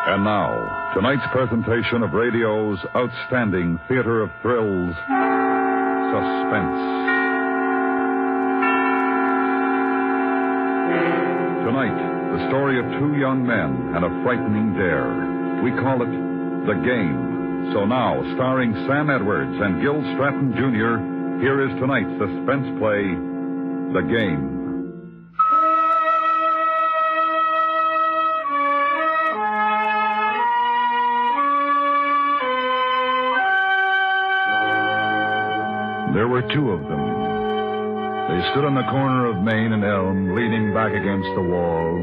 And now, tonight's presentation of radio's outstanding theater of thrills, Suspense. Tonight, the story of two young men and a frightening dare. We call it The Game. So now, starring Sam Edwards and Gil Stratton, Jr., here is tonight's suspense play, The Game. There were two of them. They stood on the corner of Main and Elm, leaning back against the wall,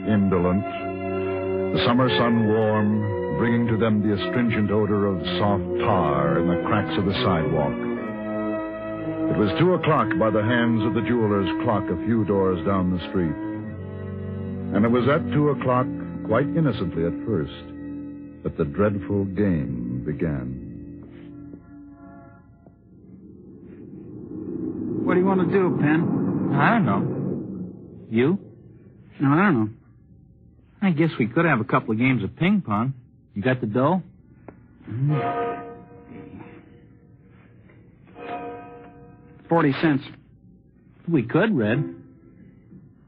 indolent. The summer sun warm, bringing to them the astringent odor of soft tar in the cracks of the sidewalk. It was 2:00 by the hands of the jeweler's clock a few doors down the street. And it was at 2:00, quite innocently at first, that the dreadful game began. What do you want to do, Pen? I don't know. You? No, I don't know. I guess we could have a couple of games of ping pong. You got the dough? 40 cents. We could, Red.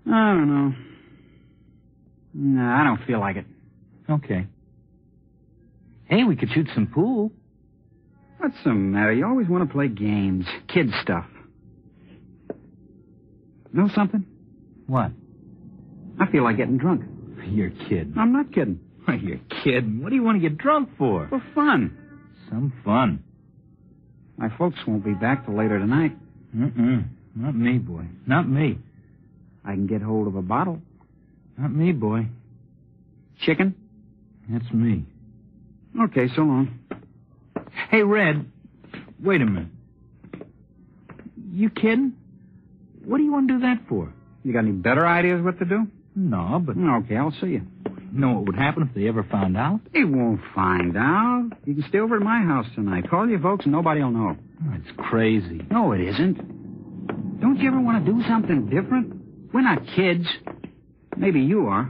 I don't know. No, I don't feel like it. Okay. Hey, we could shoot some pool. What's the matter? You always want to play games. Kid stuff. Know something? What? I feel like getting drunk. You're kidding. I'm not kidding. You're kidding. What do you want to get drunk for? For fun. Some fun. My folks won't be back till later tonight. Not me, boy. Not me. I can get hold of a bottle. Not me, boy. Chicken? That's me. Okay, so long. Hey, Red. Wait a minute. You kidding? What do you want to do that for? You got any better ideas what to do? No, but... Okay, I'll see you. You know what would happen if they ever found out? They won't find out. You can stay over at my house tonight. Call your folks and nobody will know. Oh, it's crazy. No, it isn't. Don't you ever want to do something different? We're not kids. Maybe you are.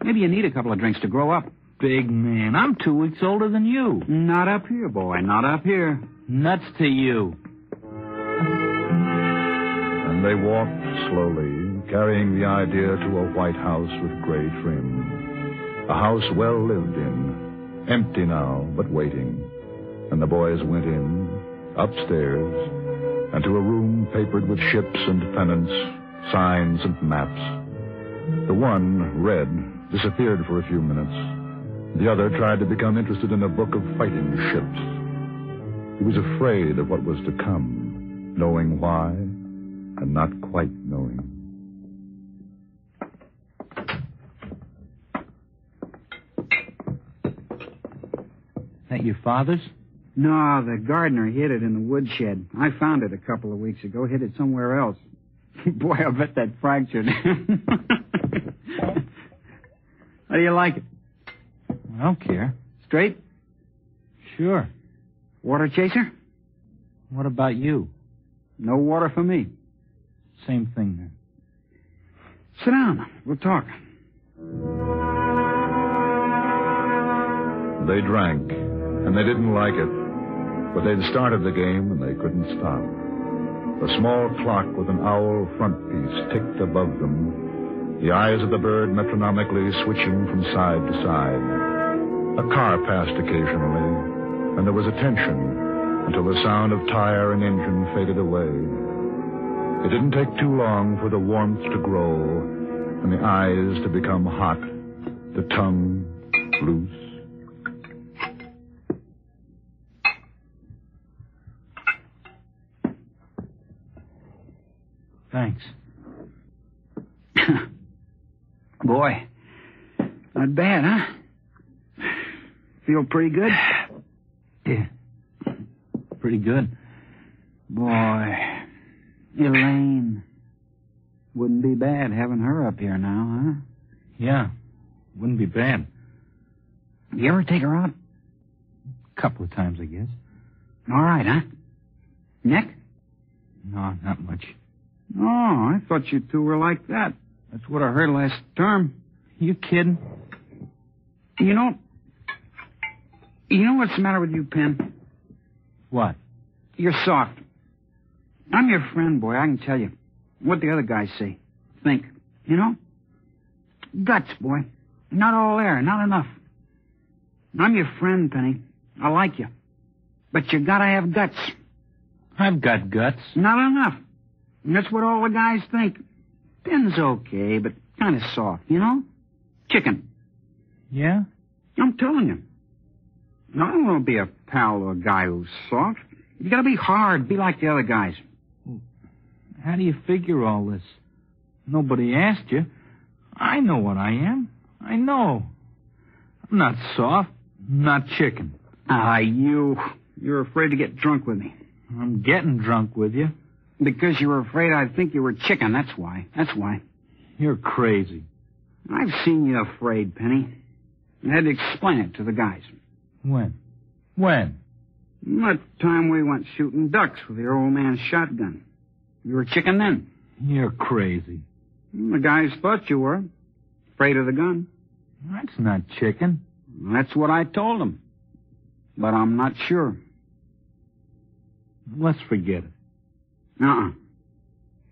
Maybe you need a couple of drinks to grow up. Big man, I'm 2 weeks older than you. Not up here, boy. Not up here. Nuts to you. And they walked slowly, carrying the idea to a white house with gray trim. A house well lived in, empty now, but waiting. And the boys went in, upstairs, and to a room papered with ships and pennants, signs and maps. The one, Red, disappeared for a few minutes. The other tried to become interested in a book of fighting ships. He was afraid of what was to come, knowing why, and not quite knowing. That your father's? No, the gardener hid it in the woodshed. I found it a couple of weeks ago, hid it somewhere else. Boy, I bet that fractured. How do you like it? I don't care. Straight? Sure. Water chaser? What about you? No water for me. Same thing, then. Sit down. We'll talk. They drank, and they didn't like it. But they'd started the game, and they couldn't stop. A small clock with an owl frontpiece ticked above them, the eyes of the bird metronomically switching from side to side. A car passed occasionally, and there was a tension until the sound of tire and engine faded away. It didn't take too long for the warmth to grow and the eyes to become hot, the tongue loose. Thanks. Boy, not bad, huh? Feel pretty good? Yeah. Pretty good. Boy, Elaine. Wouldn't be bad having her up here now, huh? Yeah, wouldn't be bad. You ever take her out? A couple of times, I guess. All right, huh? Neck? No, not much. Oh, I thought you two were like that. That's what I heard last term. You kidding? You know, You know what's the matter with you, Penn? What? You're soft. I'm your friend, boy. I can tell you what the other guys say, think. You know? Guts, boy. Not all there, not enough. I'm your friend, Penny. I like you. But you gotta have guts. I've got guts. Not enough. And that's what all the guys think. Penn's okay, but kind of soft, you know? Chicken. Yeah? I'm telling you. I don't want to be a pal to a guy who's soft. You gotta be hard, be like the other guys. How do you figure all this? Nobody asked you. I know what I am. I know. I'm not soft, not chicken. You're afraid to get drunk with me. I'm getting drunk with you. Because you were afraid I'd think you were chicken, that's why. That's why. You're crazy. I've seen you afraid, Penny. I had to explain it to the guys. When? When? That time we went shooting ducks with your old man's shotgun. You were chicken then. You're crazy. The guys thought you were. Afraid of the gun. That's not chicken. That's what I told them. But I'm not sure. Let's forget it.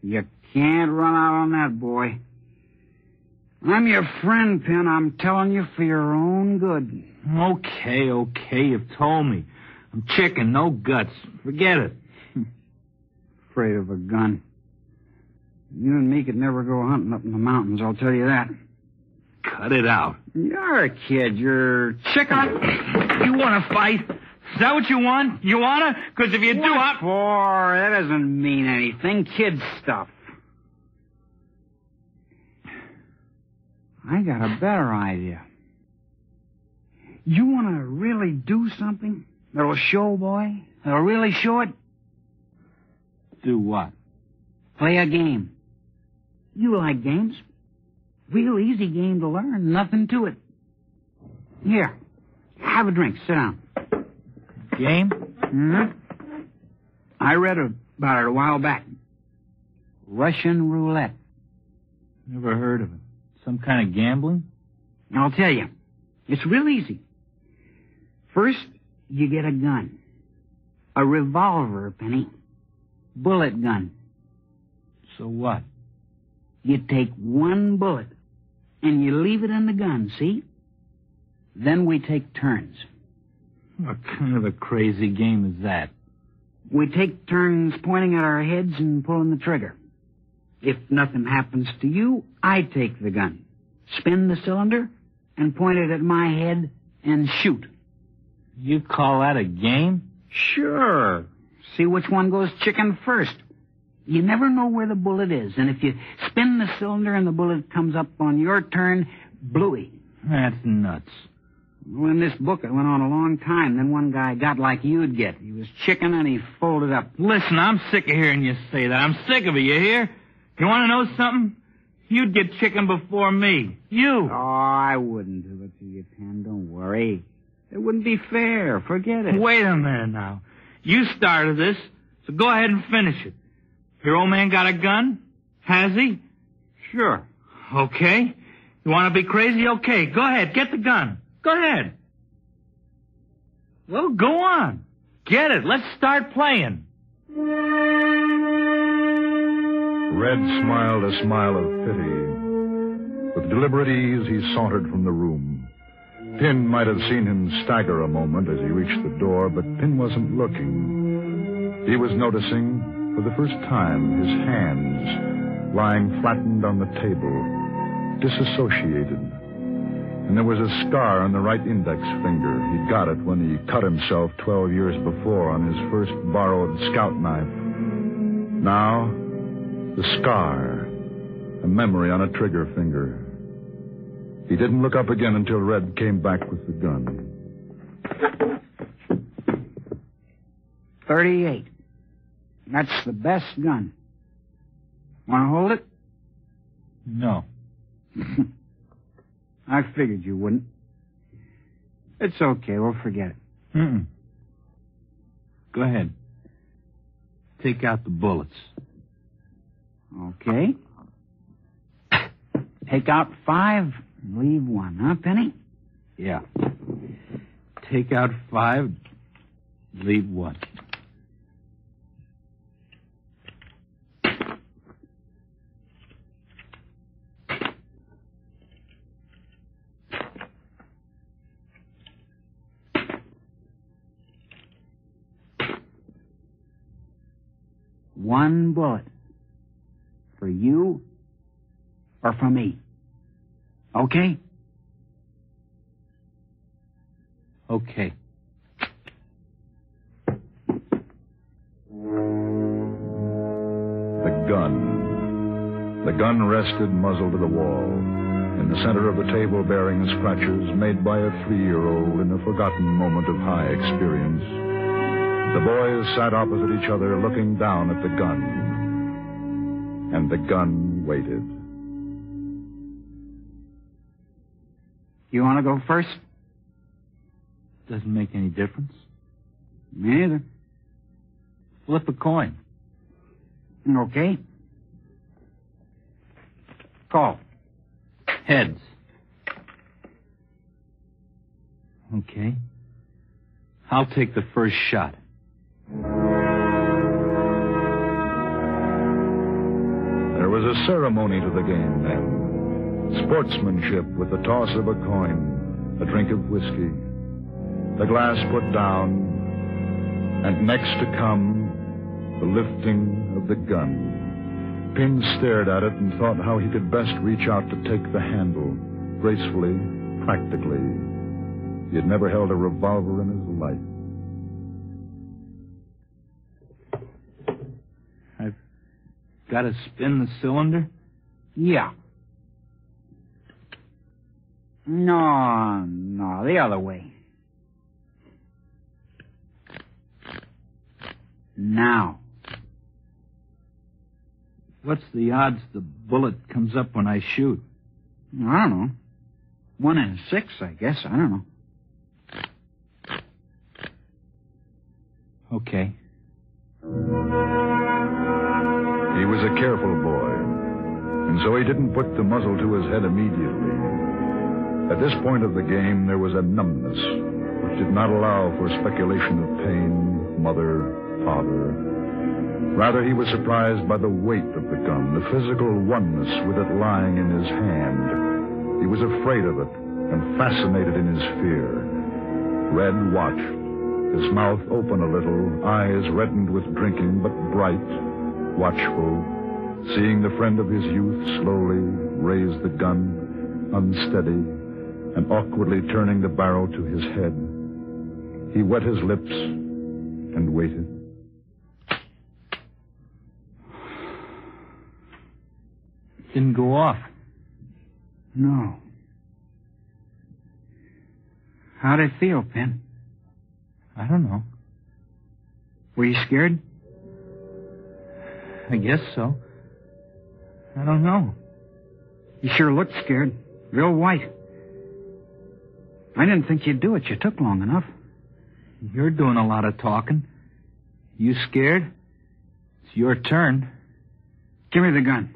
You can't run out on that, boy. I'm your friend, Penn. I'm telling you for your own good. Okay. You've told me. I'm chicken, no guts. Forget it. Afraid of a gun. You and me could never go hunting up in the mountains, I'll tell you that. Cut it out. You're a kid. You're chicken. You want to fight? Is that what you want? You want to? Because if you do, What for? That doesn't mean anything. Kid stuff. I got a better idea. You want to really do something that'll show, boy? That'll really show it? Do what? Play a game. You like games. Real easy game to learn. Nothing to it. Here. Have a drink. Sit down. Game? Mm-hmm. I read about it a while back. Russian roulette. Never heard of it. Some kind of gambling? I'll tell you. It's real easy. First, you get a gun. A revolver, Penny. Bullet gun. So what? You take one bullet, and you leave it in the gun, see? Then we take turns. What kind of a crazy game is that? We take turns pointing at our heads and pulling the trigger. If nothing happens to you, I take the gun, spin the cylinder, and point it at my head and shoot. You call that a game? Sure. See which one goes chicken first. You never know where the bullet is, and if you spin the cylinder and the bullet comes up on your turn, bluey. That's nuts. Well, in this book, it went on a long time. Then one guy got like you'd get. He was chicken and he folded up. Listen, I'm sick of hearing you say that. I'm sick of it, you hear? You want to know something? You'd get chicken before me. You. Oh, I wouldn't do it to you, Penn. Don't worry. It wouldn't be fair. Forget it. Wait a minute now. You started this, so go ahead and finish it. Your old man got a gun? Has he? Sure. Okay. You want to be crazy? Okay. Go ahead. Get the gun. Go ahead. Well, go on. Get it. Let's start playing. Red smiled a smile of pity. With deliberate ease, he sauntered from the room. Pin might have seen him stagger a moment as he reached the door, but Pin wasn't looking. He was noticing, for the first time, his hands lying flattened on the table, disassociated. And there was a scar on the right index finger. He got it when he cut himself 12 years before on his first borrowed scout knife. Now, the scar, a memory on a trigger finger. He didn't look up again until Red came back with the gun. 38. That's the best gun. Want to hold it? No. I figured you wouldn't. It's okay. We'll forget it. Mm-mm. Go ahead. Take out the bullets. Okay. Take out 5, leave 1, huh, Penny? Yeah. take out 5, leave 1. One bullet. For you or for me. Okay? Okay. The gun. The gun rested muzzle to the wall, in the center of the table bearing scratches made by a 3-year-old in a forgotten moment of high experience. The boys sat opposite each other looking down at the gun. And the gun waited. You want to go first? Doesn't make any difference. Me neither. Flip a coin. Okay. Call. Heads. Okay. I'll take the first shot. There was a ceremony to the game then. Sportsmanship with the toss of a coin, a drink of whiskey, the glass put down, and next to come, the lifting of the gun. Pin stared at it and thought how he could best reach out to take the handle, gracefully, practically. He had never held a revolver in his life. I've got to spin the cylinder? Yeah. No, the other way. Now. What's the odds the bullet comes up when I shoot? I don't know. 1 in 6, I guess. I don't know. Okay. He was a careful boy, and so he didn't put the muzzle to his head immediately. At this point of the game, there was a numbness which did not allow for speculation of pain, mother, father. Rather, he was surprised by the weight of the gun, the physical oneness with it lying in his hand. He was afraid of it and fascinated in his fear. Red watched, his mouth open a little, eyes reddened with drinking, but bright, watchful, seeing the friend of his youth slowly raise the gun, unsteady, and awkwardly turning the barrel to his head. He wet his lips and waited. Didn't go off. No. How'd it feel, Pen? I don't know. Were you scared? I guess so. I don't know. You sure looked scared. Real white. I didn't think you'd do it. You took long enough. You're doing a lot of talking. You scared? It's your turn. Give me the gun.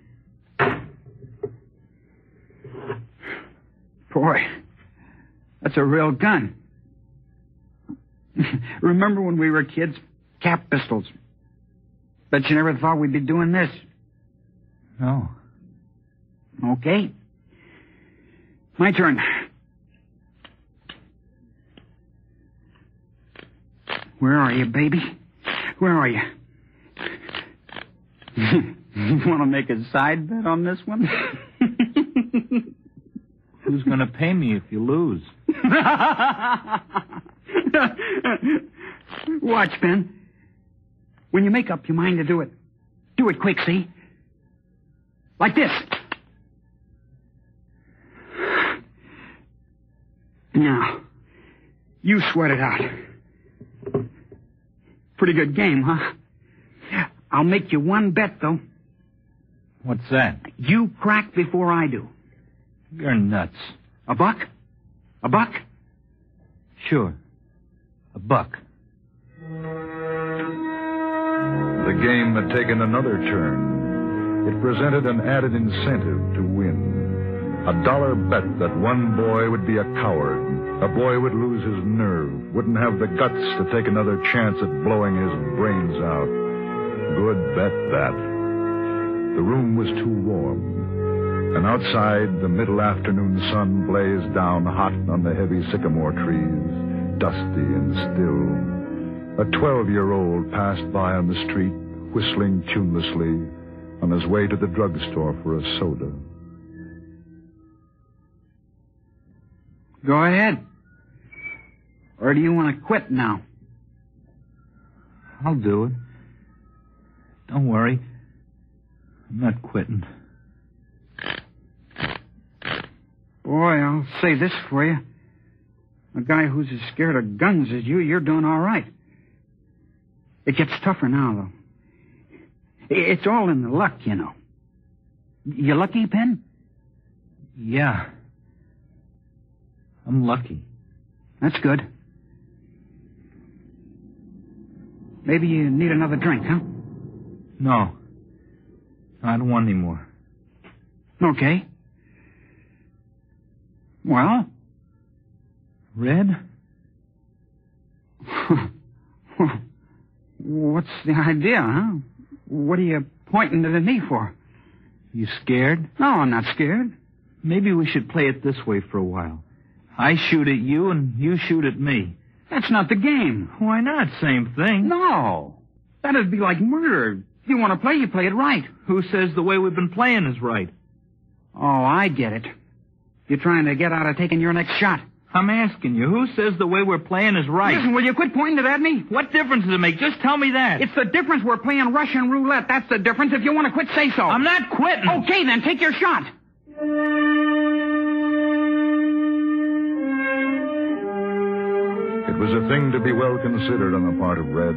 Boy, that's a real gun. Remember when we were kids? Cap pistols. Bet you never thought we'd be doing this. No. Okay. My turn. Where are you, baby? Where are you? You want to make a side bet on this one? Who's going to pay me if you lose? Watch, Ben. When you make up your mind to do it quick, see? Like this. Now, you sweat it out. Pretty good game, huh? I'll make you one bet, though. What's that? You crack before I do. You're nuts. A buck? A buck? Sure. A buck. The game had taken another turn. It presented an added incentive to win. A dollar bet that one boy would be a coward. A boy would lose his nerve, wouldn't have the guts to take another chance at blowing his brains out. Good bet, that. The room was too warm, and outside the middle afternoon sun blazed down hot on the heavy sycamore trees, dusty and still. A 12-year-old passed by on the street, whistling tunelessly, on his way to the drugstore for a soda. Go ahead. Or do you want to quit now? I'll do it. Don't worry. I'm not quitting. Boy, I'll say this for you. A guy who's as scared of guns as you're doing all right. It gets tougher now, though. It's all in the luck, you know. You lucky, Pen? Yeah. I'm lucky. That's good. Maybe you need another drink, huh? No. I don't want any more. Okay. Well? Red? What's the idea, huh? What are you pointing at me for? You scared? No, I'm not scared. Maybe we should play it this way for a while. I shoot at you and you shoot at me. That's not the game. Why not? Same thing. No. That'd be like murder. If you want to play, you play it right. Who says the way we've been playing is right? Oh, I get it. You're trying to get out of taking your next shot. I'm asking you, who says the way we're playing is right? Listen, will you quit pointing it at me? What difference does it make? Just tell me that. It's the difference we're playing Russian roulette. That's the difference. If you want to quit, say so. I'm not quitting. Okay, then, take your shot. It was a thing to be well considered on the part of Red.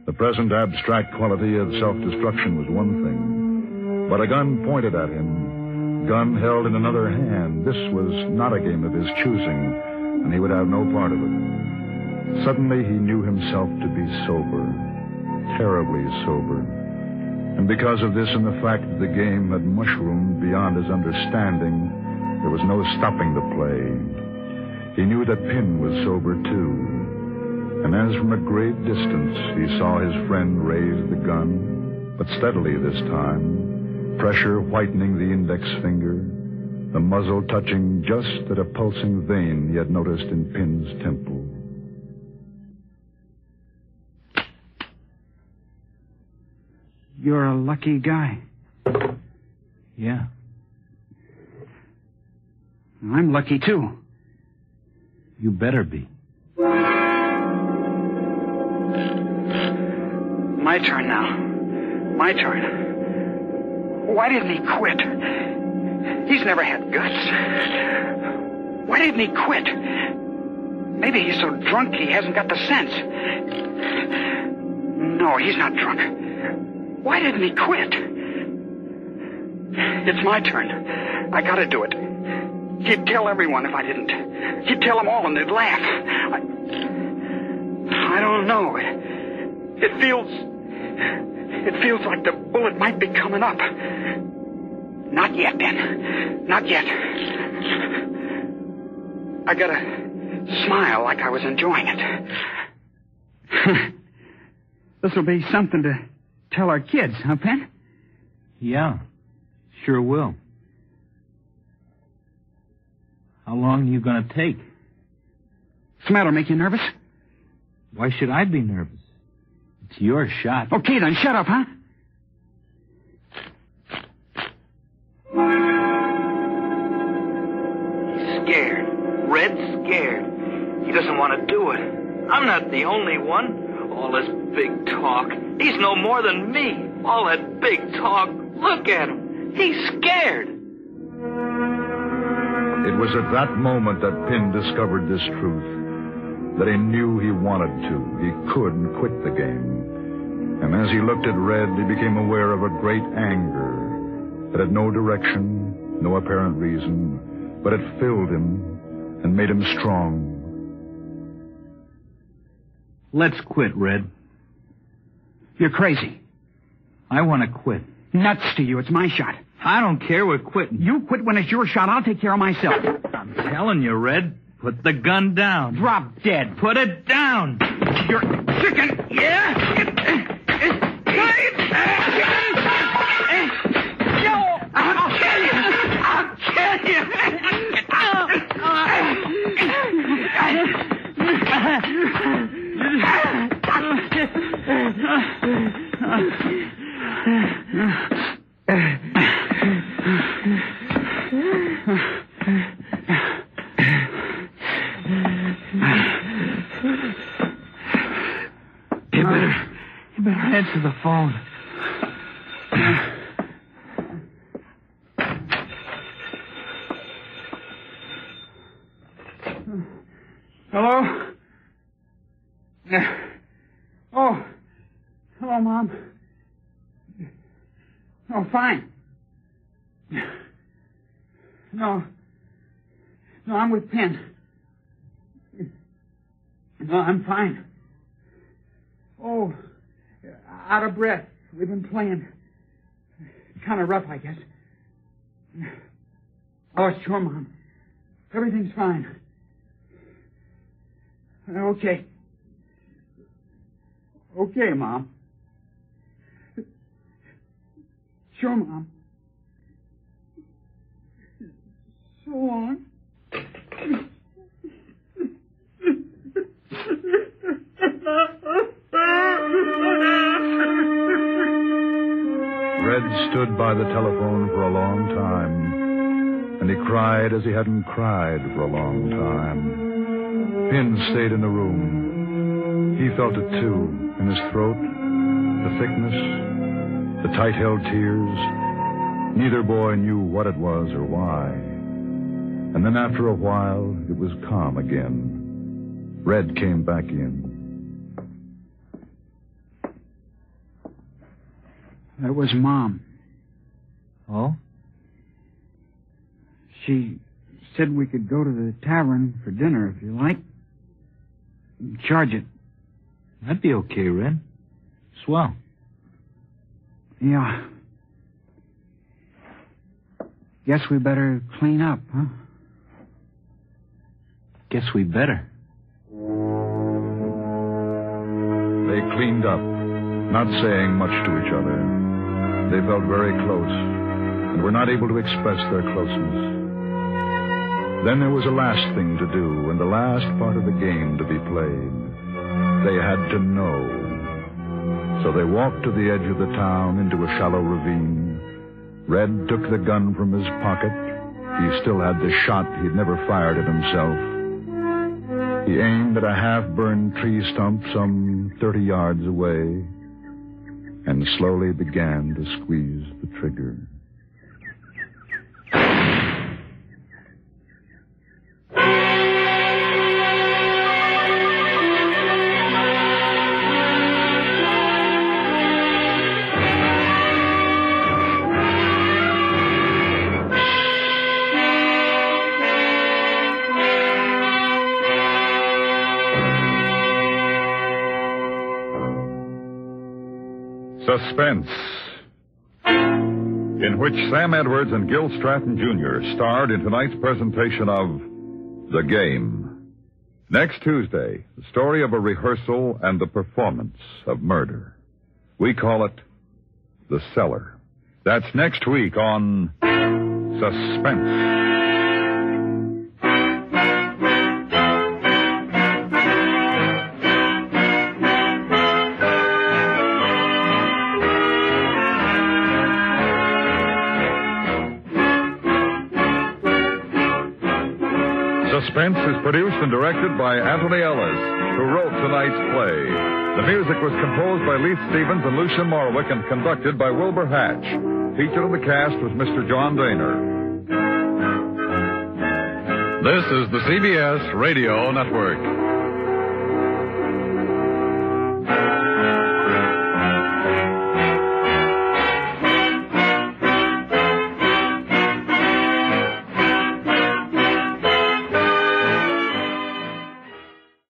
The present abstract quality of self-destruction was one thing, but a gun pointed at him, gun held in another hand. This was not a game of his choosing, and he would have no part of it. Suddenly he knew himself to be sober, terribly sober. And because of this and the fact that the game had mushroomed beyond his understanding, there was no stopping the play. He knew that Pin was sober, too. And as from a great distance, he saw his friend raise the gun, but steadily this time, pressure whitening the index finger, the muzzle touching just at a pulsing vein he had noticed in Pin's temple. You're a lucky guy. Yeah. I'm lucky, too. You better be. My turn now. My turn. Why didn't he quit? He's never had guts. Why didn't he quit? Maybe he's so drunk he hasn't got the sense. No, he's not drunk. Why didn't he quit? It's my turn. I gotta do it. He'd tell everyone if I didn't. He'd tell them all and they'd laugh. I don't know. It feels like the bullet might be coming up. Not yet, Ben. Not yet. I gotta smile like I was enjoying it. This'll be something to tell our kids, huh, Pen? Yeah, sure will. How long are you going to take? What's the matter, make you nervous? Why should I be nervous? It's your shot. Okay, then, shut up, huh? He's scared. Red's scared. He doesn't want to do it. I'm not the only one. All this big talk. He's no more than me. All that big talk. Look at him. He's scared. It was at that moment that Pin discovered this truth, that he knew he wanted to, he could quit the game. And as he looked at Red, he became aware of a great anger that had no direction, no apparent reason, but it filled him and made him strong. Let's quit, Red. You're crazy. I want to quit. Nuts to you. It's my shot. I don't care. We're quitting. You quit when it's your shot. I'll take care of myself. I'm telling you, Red. Put the gun down. Drop dead. Put it down. You're chicken. Yeah. No. I'll kill you. I'll kill you. You better answer the phone. Hello? Oh. Hello, Mom. Oh, fine. No, I'm with Penn. No, I'm fine. Oh, out of breath. We've been playing. Kind of rough, I guess. Oh, sure, Mom. Everything's fine. Okay. Okay, Mom. Sure, Mom. So long. Red stood by the telephone for a long time, and he cried as he hadn't cried for a long time. Pin stayed in the room. He felt it, too, in his throat, the thickness, the tight-held tears. Neither boy knew what it was or why. And then after a while, it was calm again. Red came back in. That was Mom. Oh? She said we could go to the tavern for dinner if you like. Charge it. That'd be okay, Red. Swell. Yeah. Guess we better clean up, huh? Guess we better. They cleaned up, not saying much to each other. They felt very close and were not able to express their closeness. Then there was a last thing to do and the last part of the game to be played. They had to know. So they walked to the edge of the town into a shallow ravine. Red took the gun from his pocket. He still had the shot he'd never fired at himself. He aimed at a half-burned tree stump some 30 yards away and slowly began to squeeze the trigger. Suspense, in which Sam Edwards and Gil Stratton Jr. starred in tonight's presentation of The Game. Next Tuesday, the story of a rehearsal and the performance of murder. We call it The Cellar. That's next week on Suspense. Suspense is produced and directed by Anthony Ellis, who wrote tonight's play. The music was composed by Leith Stevens and Lucien Morawick and conducted by Wilbur Hatch. Featured in the cast was Mr. John Daner. This is the CBS Radio Network.